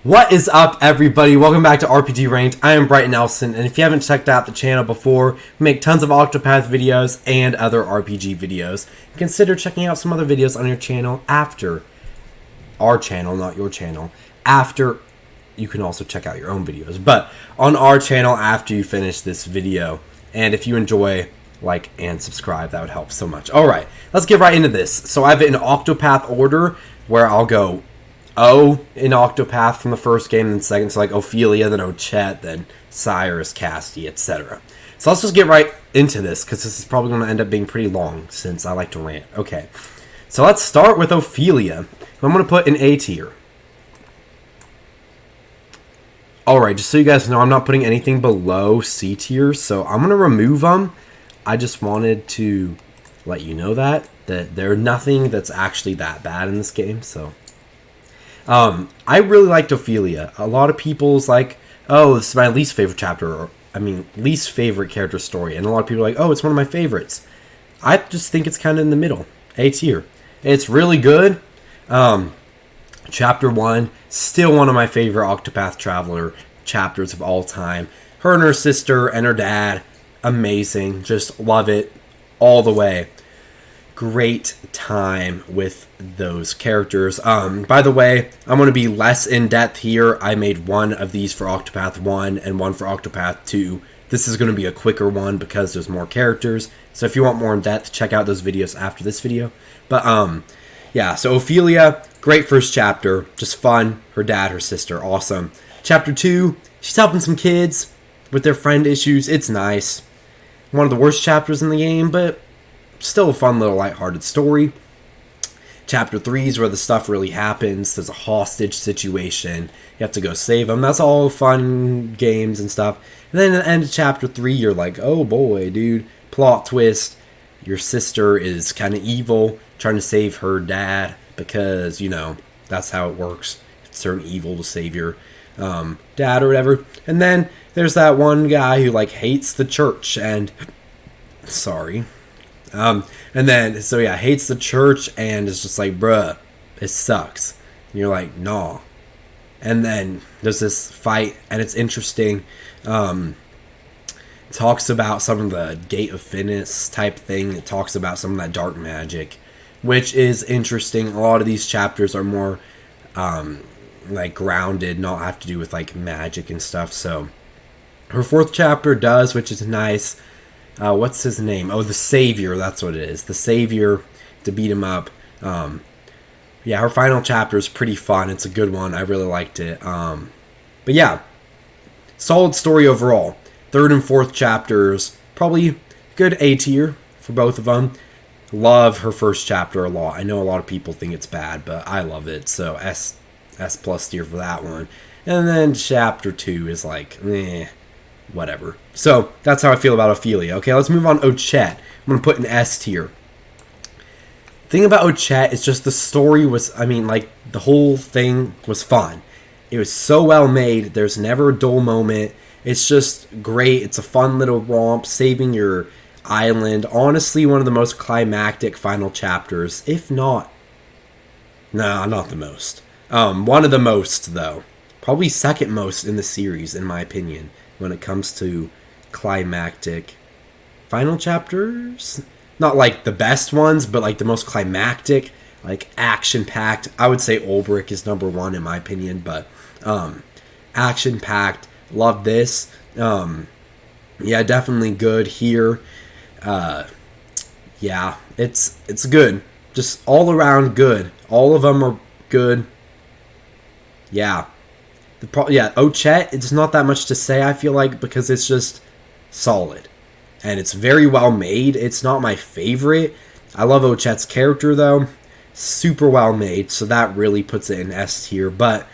What is up, everybody? Welcome back to RPG Ranked. I am Brighton Nelson, and if you haven't checked out the channel before, we make tons of Octopath videos and other RPG videos. Consider checking out some other videos on your channel after our channel, not your channel. After, you can also check out your own videos, but on our channel after you finish this video. And if you enjoy, like and subscribe, that would help so much. Alright, let's get right into this. So I have it in Octopath order, where I'll go in Octopath from the first game, then second, so like Ophelia, then Ochette, then Cyrus, Castti, etc. So let's just get right into this, because this is probably going to end up being pretty long, since I like to rant. Okay, so let's start with Ophelia, who I'm going to put in A tier. Alright, just so you guys know, I'm not putting anything below C tier, so I'm going to remove them. I just wanted to let you know that there's nothing that's actually that bad in this game, so... I really liked Ophelia. A lot of people's like, oh, this is my least favorite chapter, least favorite character story. And a lot of people are like, oh, it's one of my favorites. I just think it's kind of in the middle. A tier. It's really good. Chapter 1, still one of my favorite Octopath Traveler chapters of all time. Her and her sister and her dad, amazing. Just love it all the way. Great time with those characters. By the way, I'm going to be less in-depth here. I made one of these for Octopath 1 and one for Octopath 2. This is going to be a quicker one because there's more characters. So if you want more in-depth, check out those videos after this video. But, yeah, so Ophelia, great first chapter. Just fun. Her dad, her sister, awesome. Chapter 2, she's helping some kids with their friend issues. It's nice. One of the worst chapters in the game, but... still a fun little lighthearted story. Chapter 3 is where the stuff really happens. There's a hostage situation. You have to go save them. That's all fun games and stuff. And then at the end of Chapter 3, you're like, oh boy, dude. Plot twist. Your sister is kind of evil, trying to save her dad because, you know, that's how it works. It's certain evil to save your dad or whatever. And then there's that one guy who, like, hates the church and... sorry. And then, so yeah, hates the church and is just like, bruh, it sucks. And you're like, nah. And then there's this fight, and it's interesting. It talks about some of the Gate of Finis type thing. It talks about some of that dark magic, which is interesting. A lot of these chapters are more, like, grounded, not have to do with, like, magic and stuff. So, her fourth chapter does, which is nice. What's his name? Oh, the Savior, that's what it is. The Savior, to beat him up. Yeah, her final chapter is pretty fun. It's a good one. I really liked it. But yeah, solid story overall. Third and fourth chapters, probably good A tier for both of them. Love her first chapter a lot. I know a lot of people think it's bad, but I love it. So S plus tier for that one. And then chapter 2 is like, whatever. So, that's how I feel about Ophelia. Okay, let's move on to Ochette. I'm going to put an S tier. The thing about Ochette is just the story was, the whole thing was fun. It was so well made. There's never a dull moment. It's just great. It's a fun little romp, saving your island. Honestly, one of the most climactic final chapters, if not... Nah, not the most. One of the most, though. Probably second most in the series, in my opinion, when it comes to climactic final chapters. Not like the best ones, but like the most climactic, like action-packed. I would say Olberic is number 1 in my opinion, but action-packed. Love this. Yeah, definitely good here. Yeah, it's good. Just all around good. All of them are good. Yeah. Ochette, it's not that much to say, I feel like, because it's just solid. And it's very well made. It's not my favorite. I love Ochette's character, though. Super well made, so that really puts it in S tier. But,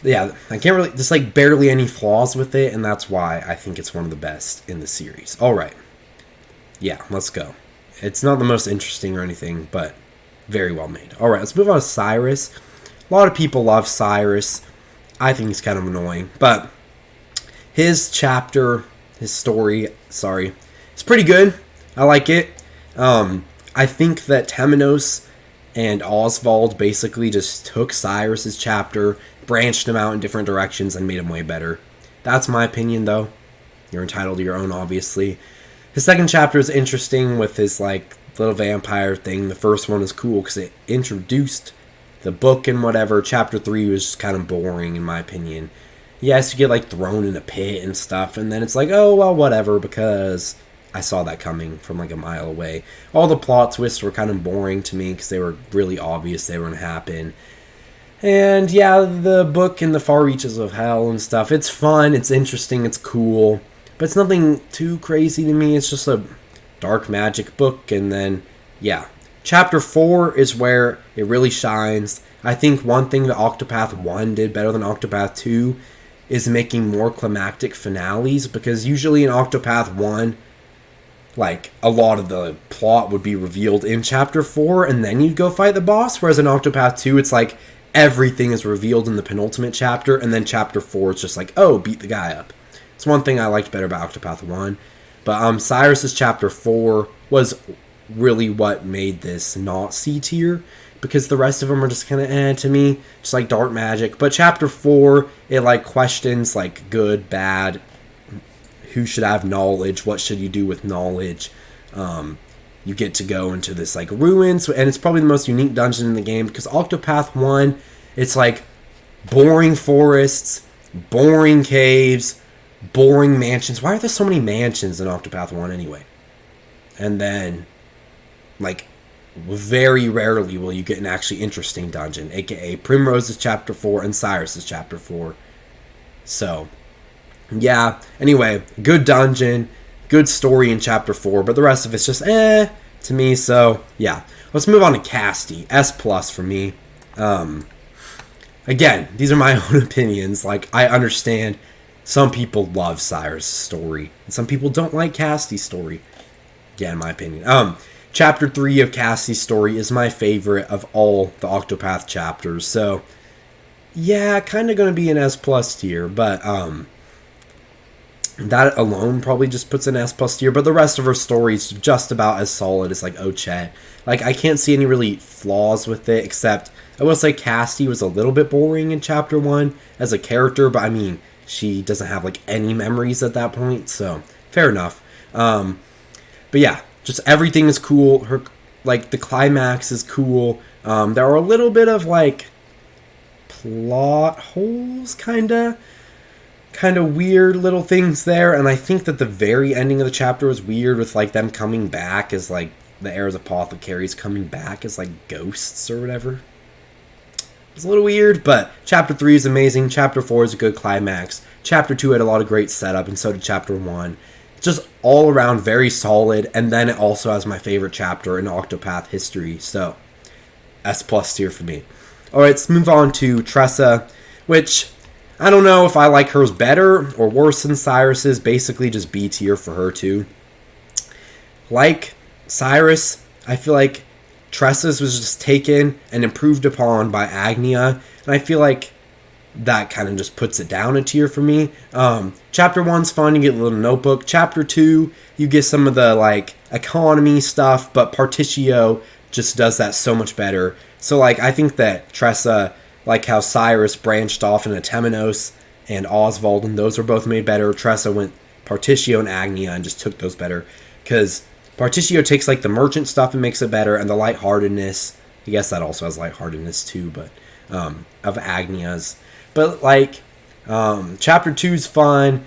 yeah, I can't really... Just, like, barely any flaws with it, and that's why I think it's one of the best in the series. Alright. Yeah, let's go. It's not the most interesting or anything, but very well made. Alright, let's move on to Cyrus. A lot of people love Cyrus. I think he's kind of annoying, but his chapter, his story, it's pretty good. I like it. I think that Temenos and Osvald basically just took Cyrus's chapter, branched him out in different directions and made him way better. That's my opinion, though. You're entitled to your own, obviously. His second chapter is interesting with his, like, little vampire thing. The first one is cool because it introduced the book and whatever. Chapter 3 was just kind of boring, in my opinion. Yes, you get, like, thrown in a pit and stuff, and then it's like, oh, well, whatever, because I saw that coming from, like, a mile away. All the plot twists were kind of boring to me because they were really obvious they were going to happen. And, yeah, the book in the far reaches of hell and stuff, it's fun, it's interesting, it's cool, but it's nothing too crazy to me. It's just a dark magic book, and then, yeah. Chapter 4 is where it really shines. I think one thing that Octopath 1 did better than Octopath 2 is making more climactic finales, because usually in Octopath 1, like, a lot of the plot would be revealed in Chapter 4, and then you'd go fight the boss, whereas in Octopath 2, it's like, everything is revealed in the penultimate chapter, and then Chapter 4 is just like, oh, beat the guy up. It's one thing I liked better about Octopath 1. But Cyrus's Chapter 4 was really what made this not C tier, because the rest of them are just kind of to me, just like dark magic. But Chapter 4, it like questions like good, bad, who should have knowledge, what should you do with knowledge. You get to go into this like ruins, and it's probably the most unique dungeon in the game, because Octopath 1, it's like boring forests, boring caves, boring mansions. Why are there so many mansions in Octopath 1 anyway? And then, like, very rarely will you get an actually interesting dungeon, aka Primrose's Chapter 4 and Cyrus's Chapter 4. So, yeah, anyway, good dungeon, good story in Chapter 4, but the rest of it's just to me, so, yeah. Let's move on to Castti, S+ for me. Again, these are my own opinions. Like, I understand some people love Cyrus' story, and some people don't like Casti's story. Yeah, in my opinion. Chapter 3 of Casti's story is my favorite of all the Octopath chapters, so, yeah, kind of going to be an S+ tier, but, that alone probably just puts an S+ tier, but the rest of her story is just about as solid as, like, Ochette. Like, I can't see any really flaws with it, except, I will say Castti was a little bit boring in Chapter 1 as a character, but, I mean, she doesn't have, like, any memories at that point, so, fair enough. But, yeah, just everything is cool. Her, like, the climax is cool. There are a little bit of, like, plot holes, kind of weird little things there, and I think that the very ending of the chapter was weird with, like, them coming back as, like, the heirs apothecaries coming back as, like, ghosts or whatever. It's a little weird, but Chapter 3 is amazing. Chapter 4 is a good climax. Chapter 2 had a lot of great setup, and so did Chapter 1. It's just all around very solid, and then it also has my favorite chapter in Octopath history, so S+ tier for me. Alright, let's move on to Tressa, which I don't know if I like hers better or worse than Cyrus's. Basically just B tier for her too. Like Cyrus, I feel like Tressa's was just taken and improved upon by Agnea, and I feel like that kind of just puts it down a tier for me. Chapter 1's fun, you get a little notebook. Chapter 2, you get some of the like economy stuff, but Partitio just does that so much better. So like I think that Tressa, like how Cyrus branched off into Temenos and Osvald, and those were both made better. Tressa went Partitio and Agnea and just took those better. Because Partitio takes like the merchant stuff and makes it better, and the lightheartedness, I guess that also has lightheartedness too, but of Agnea's. But like, Chapter 2's fun.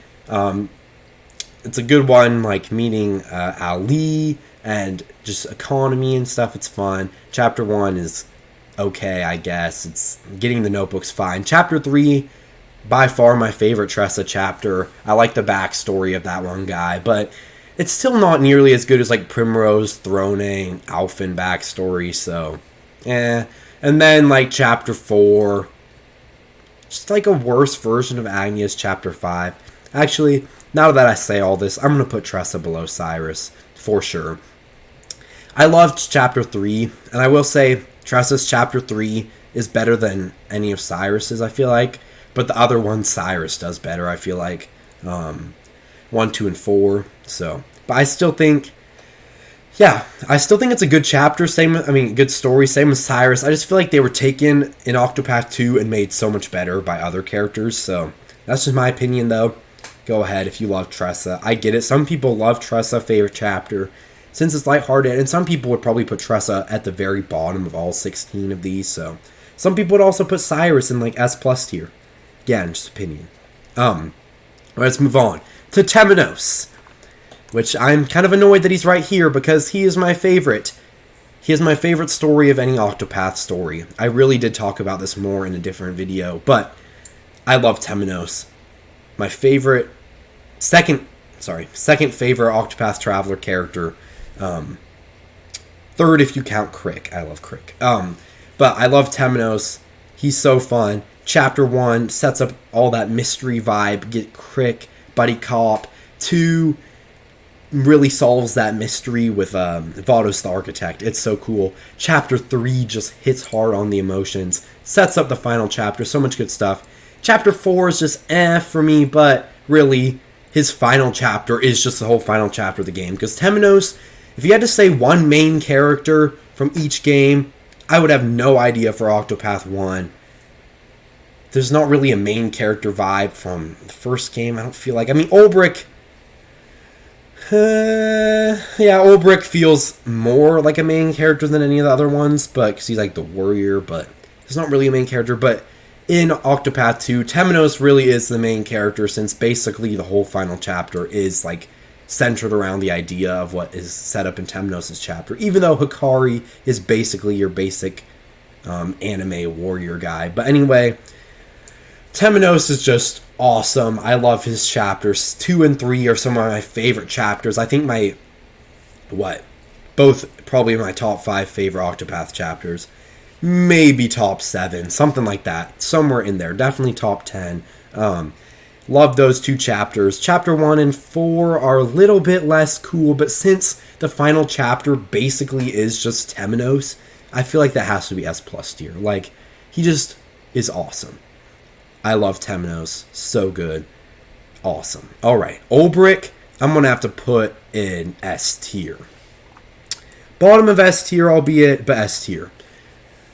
It's a good one, like meeting Ali and just economy and stuff, it's fun. Chapter 1 is okay, I guess. It's getting the notebook's fine. Chapter 3, by far my favorite Tressa chapter. I like the backstory of that one guy, but it's still not nearly as good as like Primrose, Throné, and Alfyn backstory, so And then like Chapter 4, just like a worse version of Agnea's Chapter 5. Actually, now that I say all this, I'm going to put Tressa below Cyrus, for sure. I loved Chapter 3, and I will say Tressa's Chapter 3 is better than any of Cyrus's, I feel like. But the other one, Cyrus does better, I feel like. 1, 2, and 4. So, but I still think Yeah, I still think it's a good chapter. Good story. Same as Cyrus. I just feel like they were taken in Octopath 2 and made so much better by other characters. So that's just my opinion, though. Go ahead if you love Tressa. I get it. Some people love Tressa, favorite chapter, since it's lighthearted, and some people would probably put Tressa at the very bottom of all 16 of these. So some people would also put Cyrus in like S plus tier. Again, just opinion. Let's move on to Temenos, which I'm kind of annoyed that he's right here because he is my favorite. He is my favorite story of any Octopath story. I really did talk about this more in a different video, but I love Temenos. My favorite, second favorite Octopath Traveler character. Third if you count Crick. I love Crick. But I love Temenos. He's so fun. Chapter 1 sets up all that mystery vibe. Get Crick, buddy cop. 2 really solves that mystery with Vados the Architect. It's so cool. Chapter 3 just hits hard on the emotions. Sets up the final chapter. So much good stuff. Chapter 4 is just for me, but really, his final chapter is just the whole final chapter of the game. Because Temenos, if you had to say one main character from each game, I would have no idea for Octopath 1. There's not really a main character vibe from the first game, I don't feel like. I mean, Olberic... Olberic feels more like a main character than any of the other ones, but because he's like the warrior, but he's not really a main character. But in Octopath 2, Temenos really is the main character, since basically the whole final chapter is like centered around the idea of what is set up in Temenos' chapter. Even though Hikari is basically your basic anime warrior guy. But anyway, Temenos is just awesome. I love his chapters. 2 and 3 are some of my favorite chapters. I think both probably my top 5 favorite Octopath chapters. Maybe top 7, something like that. Somewhere in there. Definitely top 10. Love those 2 chapters. Chapter 1 and 4 are a little bit less cool, but since the final chapter basically is just Temenos, I feel like that has to be S plus tier. Like, he just is awesome. I love Temenos. So good. Awesome. Alright. Olberic, I'm going to have to put in S tier. Bottom of S tier, albeit, but S tier.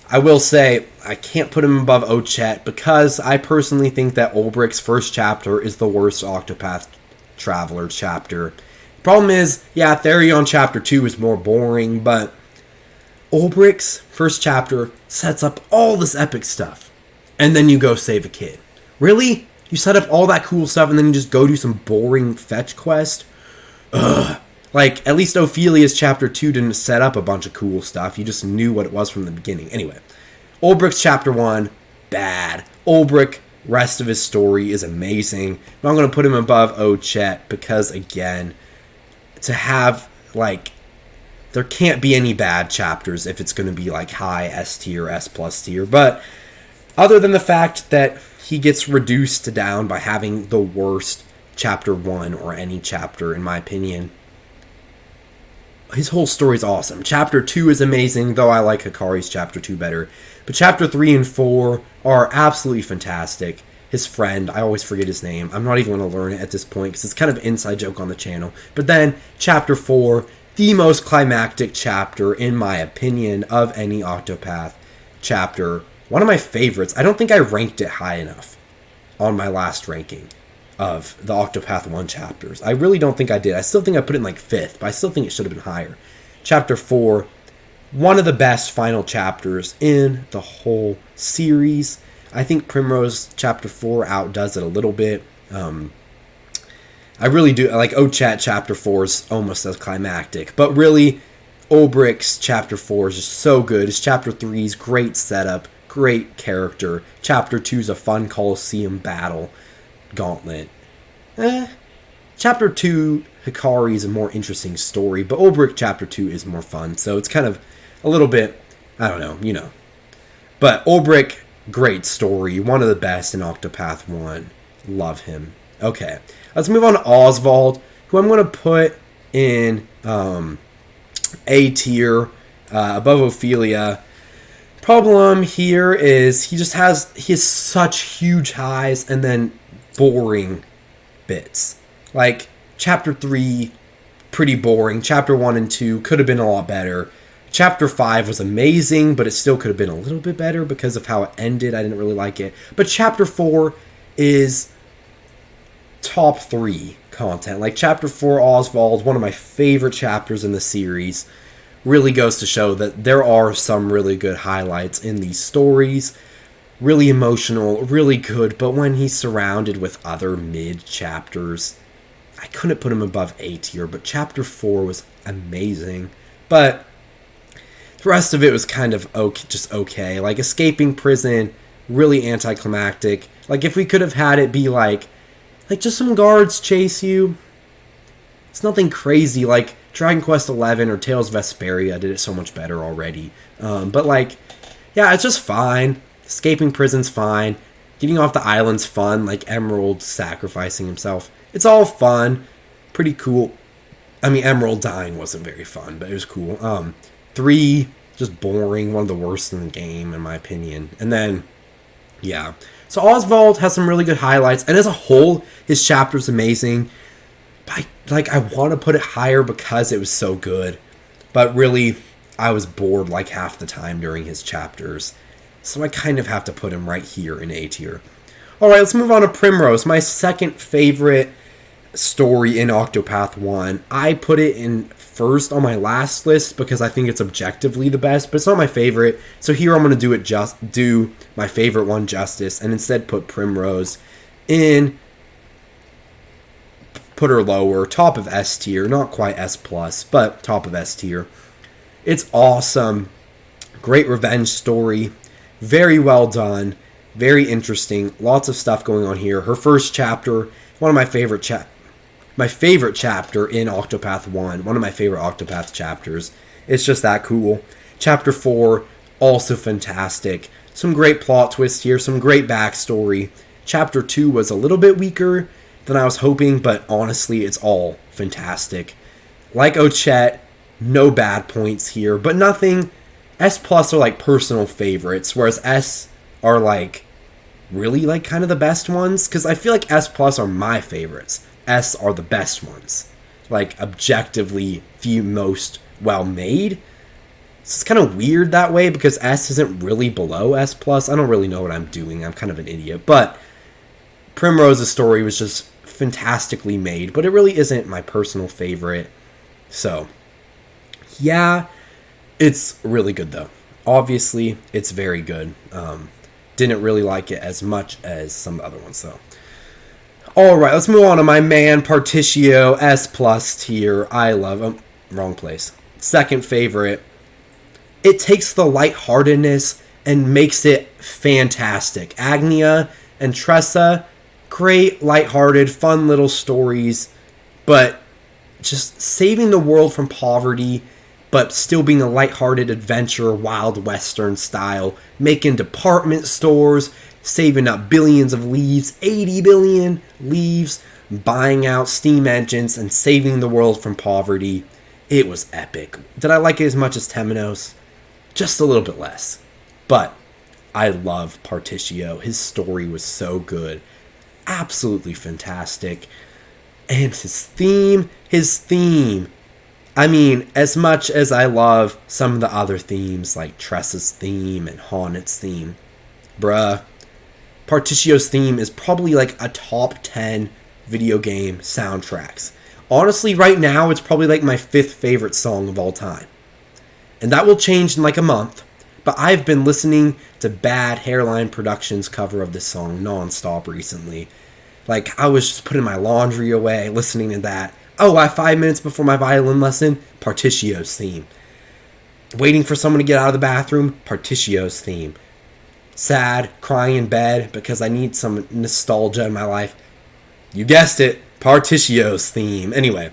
I will say, I can't put him above Ochette because I personally think that Olberic's first chapter is the worst Octopath Traveler chapter. Problem is, Therion chapter 2 is more boring, but Olberic's first chapter sets up all this epic stuff. And then you go save a kid. Really? You set up all that cool stuff and then you just go do some boring fetch quest? Ugh. Like, at least Ophelia's chapter 2 didn't set up a bunch of cool stuff. You just knew what it was from the beginning. Anyway, Olberic's chapter 1, bad. Olberic, rest of his story is amazing. But I'm going to put him above Ochette because, again, to have, like, there can't be any bad chapters if it's going to be, like, high S tier, S plus tier. But other than the fact that he gets reduced down by having the worst chapter 1 or any chapter, in my opinion, his whole story is awesome. Chapter 2 is amazing, though I like Hikari's chapter 2 better. But chapter 3 and 4 are absolutely fantastic. His friend, I always forget his name. I'm not even going to learn it at this point because it's kind of an inside joke on the channel. But then chapter 4, the most climactic chapter, in my opinion, of any Octopath chapter. One of my favorites. I don't think I ranked it high enough on my last ranking of the Octopath 1 chapters. I really don't think I did. I still think I put it in like 5th, but I still think it should have been higher. Chapter 4, one of the best final chapters in the whole series. I think Primrose chapter 4 outdoes it a little bit. I really do. Like Ochette chapter 4 is almost as climactic, but really Olberic's chapter 4 is just so good. His chapter 3's great setup, great character. Chapter 2's a fun Colosseum battle gauntlet. Chapter 2, Hikari is a more interesting story, but Olberic chapter 2 is more fun, so it's kind of a little bit, I don't know, you know. But Olberic, great story, one of the best in Octopath 1. Love him. Okay, let's move on to Osvald, who I'm going to put in A tier, above Ophelia. Problem here is he has such huge highs and then boring bits. Like, chapter 3 pretty boring. Chapter 1 and 2 could have been a lot better. Chapter 5 was amazing, but it still could have been a little bit better because of how it ended. I didn't really like it. But Chapter 4 is top 3 content. Like, Chapter 4, Osvald, one of my favorite chapters in the series, really goes to show that there are some really good highlights in these stories. Really emotional, really good, but when he's surrounded with other mid-chapters, I couldn't put him above A tier, but Chapter 4 was amazing. But the rest of it was kind of okay, just okay. Like, escaping prison, really anticlimactic. Like, if we could have had it be like just some guards chase you. It's nothing crazy. Like, Dragon Quest XI or Tales of Vesperia did it so much better already. But, like, yeah, it's just fine. Escaping prison's fine. Getting off the island's fun. Like, Emerald sacrificing himself. It's all fun. Pretty cool. I mean, Emerald dying wasn't very fun, but it was cool. 3, just boring. One of the worst in the game, in my opinion. And then, yeah. So Osvald has some really good highlights. And as a whole, his chapter's amazing. But, I want to put it higher because it was so good. But really, I was bored, half the time during his chapters. So I kind of have to put him right here in A tier. Alright, let's move on to Primrose. My second favorite story in Octopath 1. I put it in first on my last list because I think it's objectively the best, but it's not my favorite. So here I'm going to do my favorite one justice and instead put Primrose in, put her lower, top of S tier, not quite S+, but top of S tier. It's awesome. Great revenge story. Very well done. Very interesting. Lots of stuff going on here. Her first chapter, one of my favorite chapter in Octopath 1. One of my favorite Octopath chapters. It's just that cool. Chapter 4, also fantastic. Some great plot twists here. Some great backstory. Chapter 2 was a little bit weaker than I was hoping, but honestly, it's all fantastic. Like Ochette, no bad points here, but nothing. S+ are personal favorites, whereas S are really kind of the best ones, because I feel like S+ are my favorites. S are the best ones. Objectively the most well made. It's kind of weird that way because S isn't really below S+. I don't really know what I'm doing. I'm kind of an idiot. But Primrose's story was just fantastically made, but it really isn't my personal favorite. So, yeah, it's really good though. Obviously, it's very good. Didn't really like it as much as some other ones though. Alright, let's move on to my man Partitio, S+ tier. I love him. Wrong place. Second favorite. It takes the lightheartedness and makes it fantastic. Agnea and Tressa, great, lighthearted, fun little stories, but just saving the world from poverty, but still being a lighthearted adventure, Wild Western style, making department stores, saving up billions of leaves, 80 billion leaves, buying out steam engines, and saving the world from poverty. It was epic. Did I like it as much as Temenos? Just a little bit less. But I love Partitio. His story was so good. Absolutely fantastic. And his theme. I mean, as much as I love some of the other themes, like Tressa's theme and Haunted's theme, Partitio's theme is probably a top 10 video game soundtracks. Honestly, right now, it's probably my 5th favorite song of all time. And that will change in a month. But I've been listening to Bad Hairline Productions' cover of this song nonstop recently. I was just putting my laundry away, listening to that. Oh, 5 minutes before my violin lesson, Partitio's theme. Waiting for someone to get out of the bathroom, Partitio's theme. Sad, crying in bed because I need some nostalgia in my life. You guessed it, Partitio's theme. Anyway,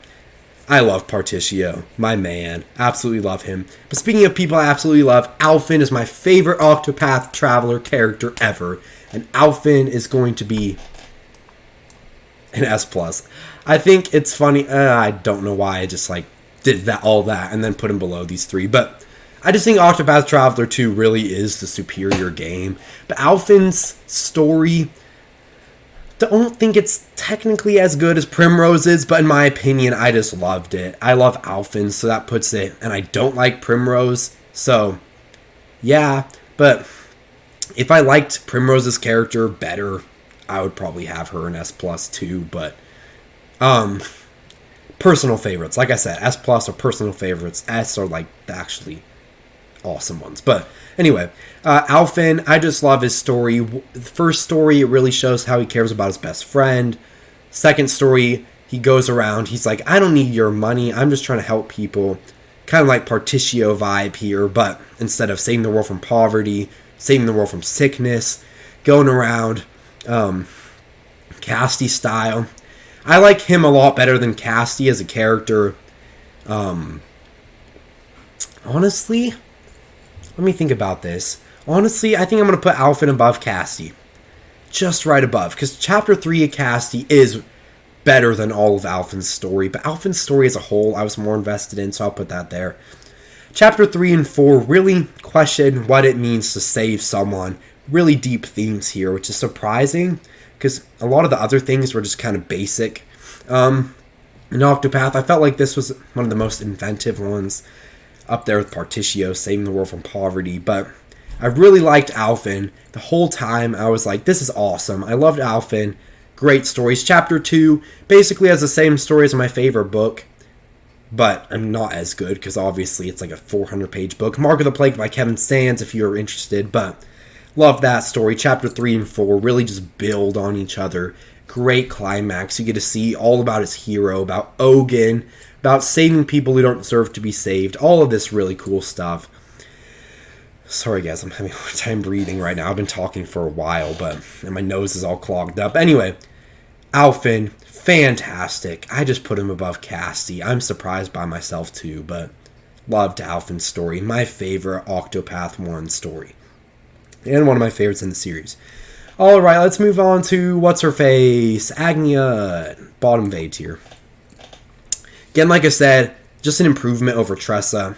I love Partitio, my man. Absolutely love him. But speaking of people I absolutely love, Alfyn is my favorite Octopath Traveler character ever. And Alfyn is going to be an S+. I think it's funny. I don't know why I just did all that and then put him below these 3. But I just think Octopath Traveler 2 really is the superior game. But Alfyn's story, don't think it's technically as good as Primrose's, but in my opinion, I just loved it. I love Alfyn, so that puts it, and I don't like Primrose, so yeah, but if I liked Primrose's character better, I would probably have her in S plus too, but personal favorites. Like I said, S plus are personal favorites. S are like the actually awesome ones. But anyway, Alfyn, I just love his story. The first story, it really shows how he cares about his best friend. Second story, he goes around, he's like, I don't need your money, I'm just trying to help people. Kind of like Partitio vibe here, but instead of saving the world from poverty, saving the world from sickness, going around Castti style. I like him a lot better than Castti as a character. Honestly, let me think about this. Honestly, I think I'm going to put Alfyn above Castti. Just right above. Because Chapter 3 of Castti is better than all of Alfyn's story. But Alfyn's story as a whole, I was more invested in, so I'll put that there. Chapter 3 and 4 really question what it means to save someone. Really deep themes here, which is surprising. Because a lot of the other things were just kind of basic. In Octopath, I felt like this was one of the most inventive ones. Up there with Partitio, saving the world from poverty. But I really liked Alfyn. The whole time I was like, this is awesome. I loved Alfyn. Great stories. Chapter 2 basically has the same story as my favorite book. But I'm not as good because obviously it's like a 400-page book. Mark of the Plague by Kevin Sands if you're interested. But love that story. Chapter 3 and 4 really just build on each other. Great climax. You get to see all about his hero, about Ogun, about saving people who don't deserve to be saved. All of this really cool stuff. Sorry guys, I'm having a hard time breathing right now. I've been talking for a while, and my nose is all clogged up. Anyway, Alfyn, fantastic. I just put him above Castti. I'm surprised by myself too, but loved Alfyn's story. My favorite Octopath 1 story. And one of my favorites in the series. Alright, let's move on to What's-Her-Face, Agnea, bottom of A tier. Again, like I said, just an improvement over Tressa.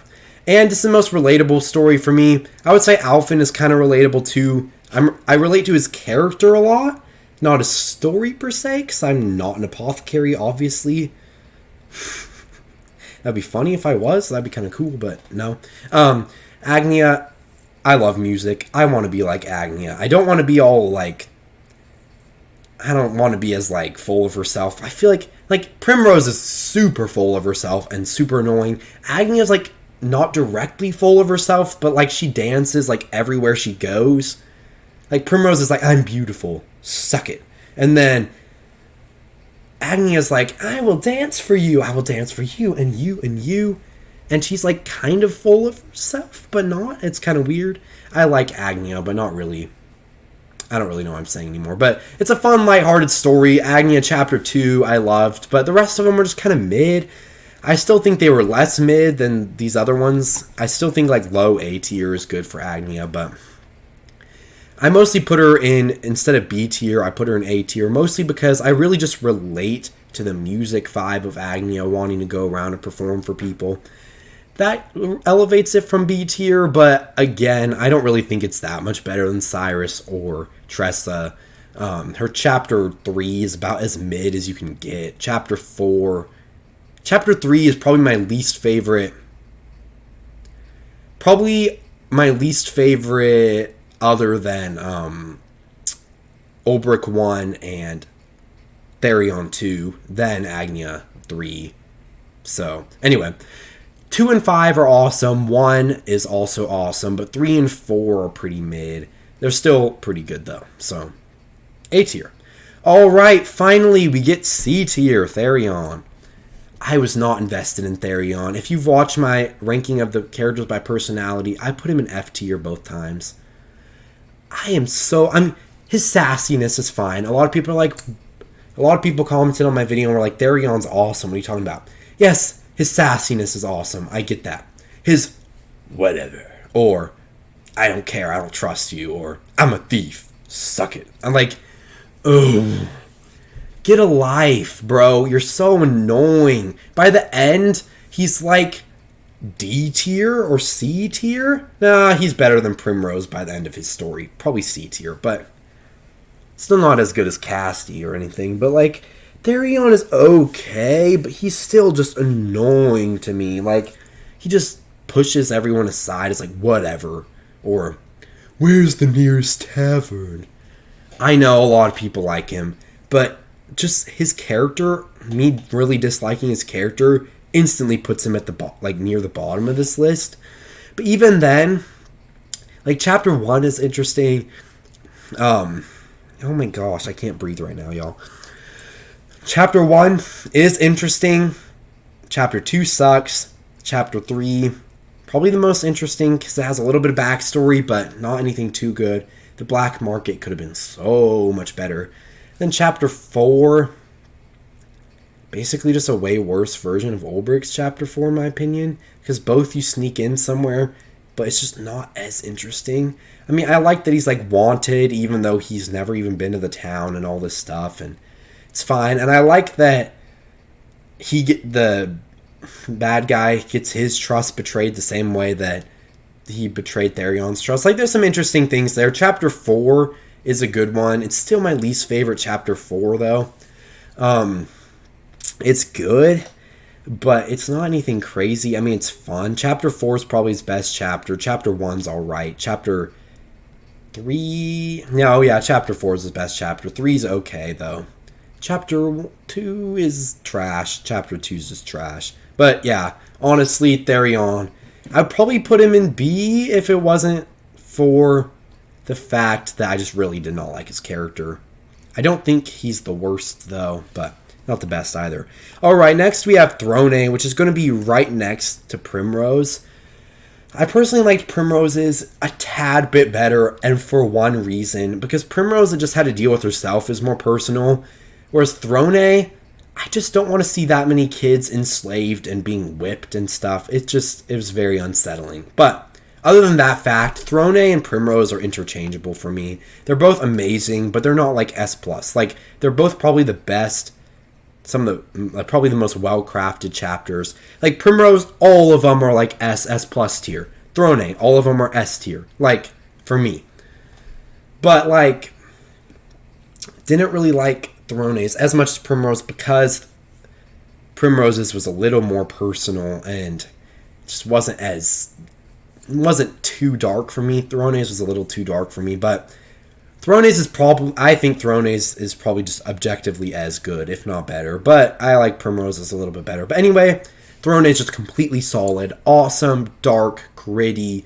And it's the most relatable story for me. I would say Alfyn is kind of relatable too. I relate to his character a lot. Not his story per se, because I'm not an apothecary, obviously. That'd be funny if I was. That'd be kind of cool, but no. Agnea, I love music. I want to be like Agnea. I don't want to be all like... I don't want to be as like full of herself. I feel like Primrose is super full of herself and super annoying. Agnea's like not directly full of herself, but like she dances like everywhere she goes. Like Primrose is like, I'm beautiful, suck it. And then Agnea's like, I will dance for you, and you and you. And she's like kind of full of herself, but not. It's kind of weird. I like Agnea, but not really. I don't really know what I'm saying anymore. But it's a fun, lighthearted story. Agnea Chapter 2 I loved, but the rest of them were just kind of mid. I still think they were less mid than these other ones. I still think like low A tier is good for Agnea, but I mostly put her in, instead of B tier, I put her in A tier, mostly because I really just relate to the music vibe of Agnea, wanting to go around and perform for people. That elevates it from B tier, but again, I don't really think it's that much better than Cyrus or Tressa. Her Chapter 3 is about as mid as you can get. Chapter 3 is probably my least favorite. Probably my least favorite other than Olberic 1 and Therion 2, then Agnea 3. So, anyway, 2 and 5 are awesome, 1 is also awesome, but 3 and 4 are pretty mid. They're still pretty good though, so A tier. Alright, finally we get C tier, Therion. I was not invested in Therion. If you've watched my ranking of the characters by personality, I put him in F tier both times. His sassiness is fine. A lot of people commented on my video and were like, Therion's awesome. What are you talking about? Yes, his sassiness is awesome. I get that. His whatever, or I don't care, I don't trust you, or I'm a thief, suck it. I'm like, oh, get a life, bro. You're so annoying. By the end, he's like D tier or C tier. Nah, he's better than Primrose by the end of his story. Probably C tier, but Still not as good as Castti or anything, but like Therion is okay, but he's still just annoying to me. Like, he just pushes everyone aside. It's like, whatever. Or, where's the nearest tavern? I know a lot of people like him, but just his character, me really disliking his character, instantly puts him at the near the bottom of this list. But even then, like, chapter 1 is interesting. Oh my gosh, I can't breathe right now, y'all. Chapter 1 is interesting. Chapter 2 sucks. Chapter 3, probably the most interesting because it has a little bit of backstory, but not anything too good. The black market could have been so much better. Then chapter 4, basically just a way worse version of Olberic's chapter 4, in my opinion, because both you sneak in somewhere, but it's just not as interesting. I mean, I like that he's like wanted, even though he's never even been to the town and all this stuff, and it's fine. And I like that the bad guy gets his trust betrayed the same way that he betrayed Therion's trust. Like, there's some interesting things there. Chapter 4 is a good one. It's still my least favorite chapter 4, though. It's good, but it's not anything crazy. I mean, it's fun. Chapter 4 is probably his best chapter. Chapter 1's alright. Chapter 3... No, yeah, chapter 4 is his best chapter. 3's okay, though. Chapter 2 is trash. Chapter 2 is just trash. But yeah, honestly, Therion, I'd probably put him in B if it wasn't for the fact that I just really did not like his character. I don't think he's the worst, though, but not the best either. Alright, next we have Throné, which is going to be right next to Primrose. I personally liked Primrose's a tad bit better, and for one reason, because Primrose just had to deal with herself is more personal. Whereas Throné, I just don't want to see that many kids enslaved and being whipped and stuff. It was very unsettling. But other than that fact, Throné and Primrose are interchangeable for me. They're both amazing, but they're not like S+. Like, they're both probably the best, probably the most well-crafted chapters. Like, Primrose, all of them are like S+ tier. Throné, all of them are S tier. Like, for me. But, like, didn't really like Throné's as much as Primrose because Primrose's was a little more personal and just wasn't too dark for me. Throné's was a little too dark for me, but I think Throné's is probably just objectively as good, if not better, but I like Primrose's a little bit better. But anyway, Throné's just completely solid, awesome, dark, gritty,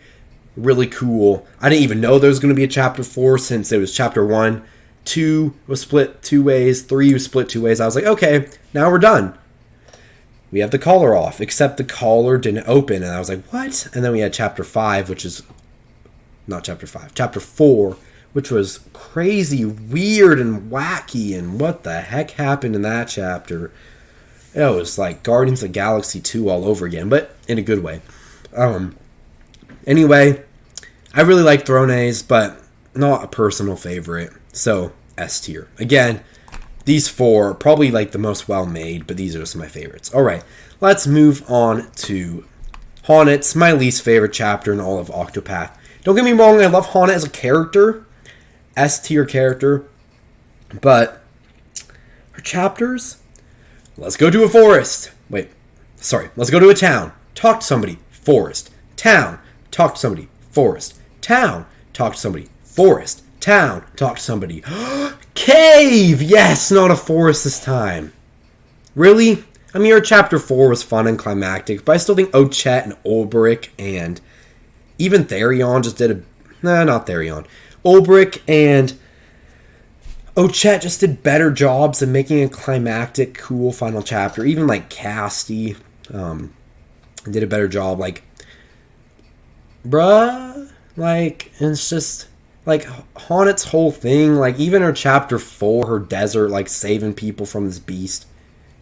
really cool. I didn't even know there was going to be a chapter 4 since it was chapter 1. 2 was split 2 ways, 3 was split 2 ways. I was like, okay, now we're done. We have the collar off, except the collar didn't open, and I was like, what? And then we had chapter 5, which is not chapter 5, chapter 4, which was crazy, weird, and wacky, and what the heck happened in that chapter? It was like Guardians of the Galaxy 2 all over again, but in a good way. Anyway, I really like Throné's, but not a personal favorite. So, S tier. Again, these 4 are probably like the most well-made, but these are just my favorites. Alright, let's move on to Honnet's my least favorite chapter in all of Octopath. Don't get me wrong, I love Honnet as a character. S tier character. But her chapters... Let's go to a forest. Let's go to a town. Talk to somebody. Forest. Town. Talk to somebody. Forest. Town. Talk to somebody. Forest. Town. Talk to somebody. Cave! Yes, not a forest this time. Really? I mean, our chapter 4 was fun and climactic, but I still think Ochette and Olberic and even Therion just did not Therion. Olberic and Ochette just did better jobs of making a climactic, cool final chapter. Even like Castti did a better job. Like, bruh, like, it's just like Honnet's whole thing. Like, even her chapter 4, her desert, like saving people from this beast.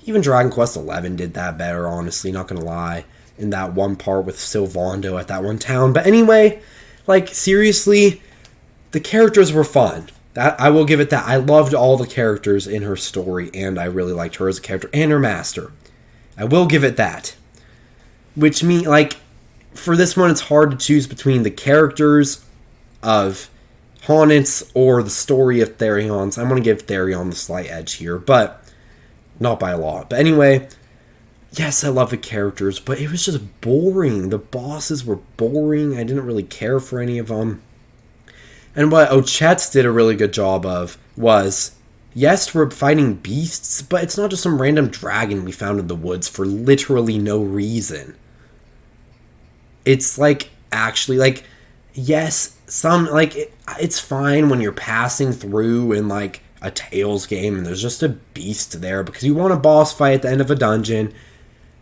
Even Dragon Quest XI did that better, honestly, not gonna lie. In that one part with Sylvando at that one town. But anyway, like, seriously, the characters were fun. That I will give it that. I loved all the characters in her story, and I really liked her as a character and her master. I will give it that. Which means, like, for this one, it's hard to choose between the characters of Haunets or the story of Therion's, I'm going to give Therion the slight edge here, but not by a lot. But anyway, yes, I love the characters, but it was just boring. The bosses were boring. I didn't really care for any of them. And what Ochette did a really good job of was, yes, we're fighting beasts, but it's not just some random dragon we found in the woods for literally no reason. It's like, actually, like, yes, it's fine when you're passing through in, like, a Tales game and there's just a beast there because you want a boss fight at the end of a dungeon.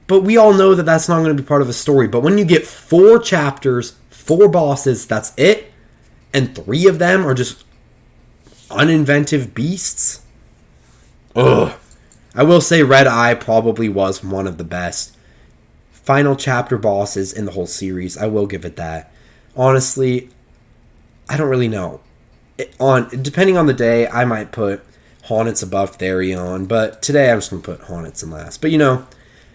But we all know that that's not going to be part of the story. But when you get 4 chapters, 4 bosses, that's it, and 3 of them are just uninventive beasts. Ugh. I will say Red Eye probably was one of the best final chapter bosses in the whole series. I will give it that. Honestly, I don't really know. Depending on the day, I might put Haunets above Therion, but today I'm just going to put Haunets in last. But you know,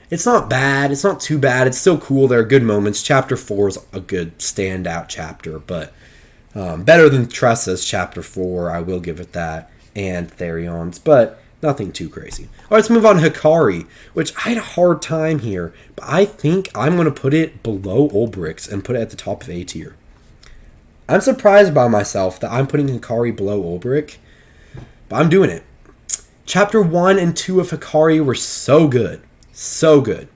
it's not bad. It's not too bad. It's still cool. There are good moments. Chapter 4 is a good standout chapter, but better than Tressa's Chapter 4. I will give it that. And Therion's, but nothing too crazy. All right, let's move on to Hikari, which I had a hard time here, but I think I'm going to put it below Olberic's and put it at the top of A tier. I'm surprised by myself that I'm putting Hikari below Olberic, but I'm doing it. Chapter 1 and 2 of Hikari were so good. So good.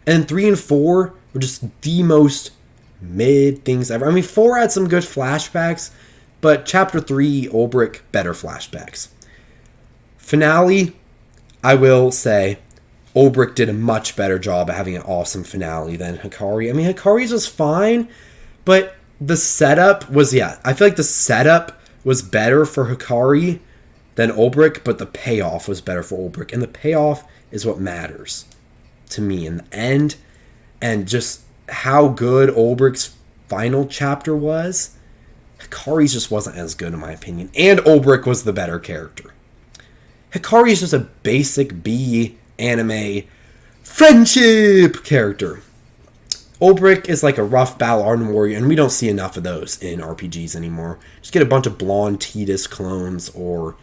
And 3 and 4 were just the most mid things ever. I mean, 4 had some good flashbacks, but Chapter 3, Olberic, better flashbacks. Finale, I will say, Olberic did a much better job at having an awesome finale than Hikari. I mean, Hikari's was fine, but the setup was, I feel like the setup was better for Hikari than Olberic, but the payoff was better for Olberic. And the payoff is what matters to me in the end. And just how good Olberic's final chapter was, Hikari's just wasn't as good in my opinion. And Olberic was the better character. Hikari is just a basic B anime friendship character. Olberic is like a rough battle-hardened warrior, and we don't see enough of those in RPGs anymore. Just get a bunch of blonde Tidus clones or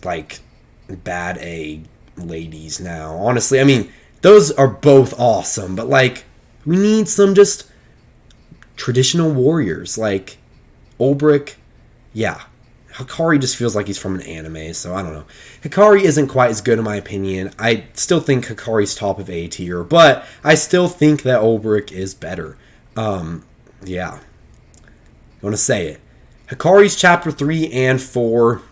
like bad A ladies now. Honestly, I mean, those are both awesome, but like we need some just traditional warriors like Olberic. Yeah. Hikari just feels like he's from an anime, so I don't know. Hikari isn't quite as good in my opinion. I still think Hikari's top of A tier, but I still think that Olberic is better. Yeah. I want to say it. Hikari's Chapter 3 and 4,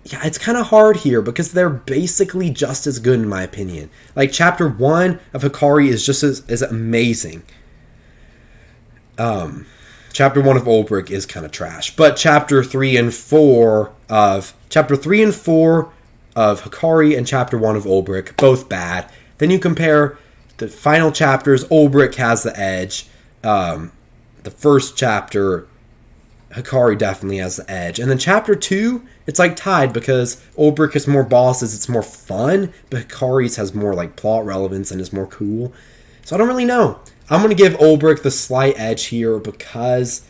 yeah, it's kind of hard here because they're basically just as good in my opinion. Like, Chapter 1 of Hikari is just as amazing. Chapter 1 of Olberic is kind of trash. But Chapter 3 and 4 of Hikari and Chapter 1 of Olberic, both bad. Then you compare the final chapters, Olberic has the edge. The first chapter, Hikari definitely has the edge. And then Chapter 2, it's like tied because Olberic has more bosses, it's more fun, but Hikari's has more like plot relevance and is more cool. So I don't really know. I'm going to give Olberic the slight edge here because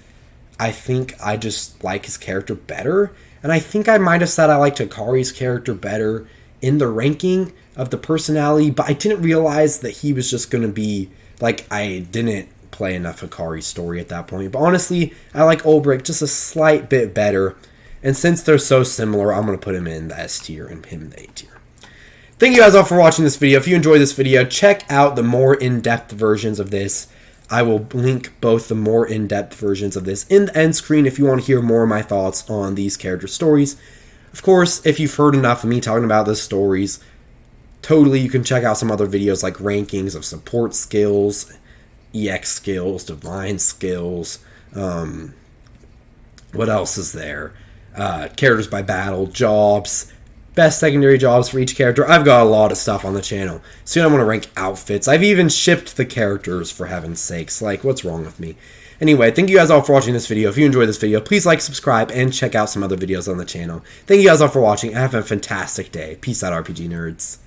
I think I just like his character better. And I think I might have said I liked Hikari's character better in the ranking of the personality, but I didn't realize that he was just going to be, like, I didn't play enough Hikari's story at that point. But honestly, I like Olberic just a slight bit better. And since they're so similar, I'm going to put him in the S tier and him in the A tier. Thank you guys all for watching this video. If you enjoyed this video, check out the more in-depth versions of this. I will link both the more in-depth versions of this in the end screen if you want to hear more of my thoughts on these character stories. Of course, if you've heard enough of me talking about the stories, totally you can check out some other videos like rankings of support skills, EX skills, divine skills, what else is there? Characters by battle, jobs, best secondary jobs for each character. I've got a lot of stuff on the channel. Soon I'm going to rank outfits. I've even shipped the characters, for heaven's sakes. Like, what's wrong with me? Anyway, thank you guys all for watching this video. If you enjoyed this video, please like, subscribe, and check out some other videos on the channel. Thank you guys all for watching, and have a fantastic day. Peace out, RPG nerds.